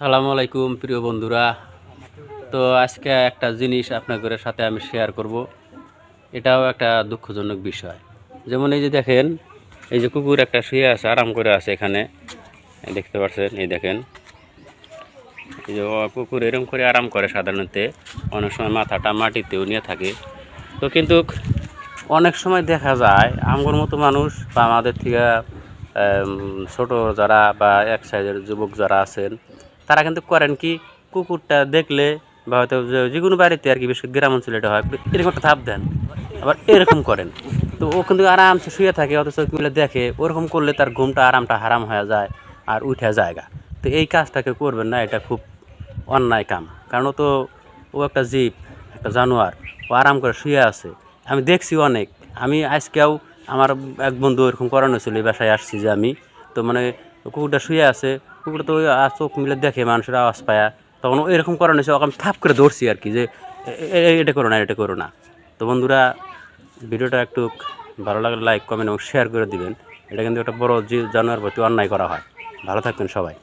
সালামু আলাইকুম প্রিয় বন্ধুরা। তো আজকে একটা জিনিস আপনাদের সাথে আমি শেয়ার করব। এটাও একটা দুঃখজনক বিষয়। যেমন এই যে দেখেন, এই যে কুকুর একটা শুয়ে আছে, আরাম করে আছে এখানে, দেখতে পাচ্ছেন। এই দেখেন, এই যে কুকুর এরকম করে আরাম করে সাধারণত, অনেক সময় মাথাটা মাটিতেও নিয়ে থাকে। তো কিন্তু অনেক সময় দেখা যায় আমগোর মতো মানুষ বা আমাদের থেকে ছোট যারা বা এক সাইজের যুবক যারা আছেন, তারা কিন্তু করেন কি, কুকুরটা দেখলে বা হয়তো যে কোনো বাড়িতে আর কি, বেশি গ্রাম অঞ্চলে এটা হয়, এরকম একটা থাপ দেন, আবার এরকম করেন। তো ও কিন্তু আরামসে শুয়ে থাকে, অথচ মিলে দেখে ওরকম করলে তার ঘুমটা আরামটা হারাম হয়ে যায় আর উঠে জায়গা। তো এই কাজটাকে করবেন না, এটা খুব অন্যায় কাম। কারণ ও একটা জীব, একটা জানোয়ার, ও আরাম করে শুয়ে আছে। আমি দেখছি অনেক। আমি আজকেও আমার এক বন্ধু এরকম করানো ছিল, এই বাসায় আসছি যে আমি, তো মানে কুকুরটা শুয়ে আছে, কুকুরটা তো ওই চোখ মিলে দেখে মানুষের আওয়াজ পায়া, তখন ও এরকম করানো ছিল, আমি থাপ করে ধরছি আর কি, যে এটা করো না, এটা করো না। তো বন্ধুরা, ভিডিওটা একটু ভালো লাগলে লাইক কমেন্ট এবং শেয়ার করে দিবেন। এটা কিন্তু একটা বড় জানোয়ার প্রতি অন্যায় করা হয়। ভালো থাকবেন সবাই।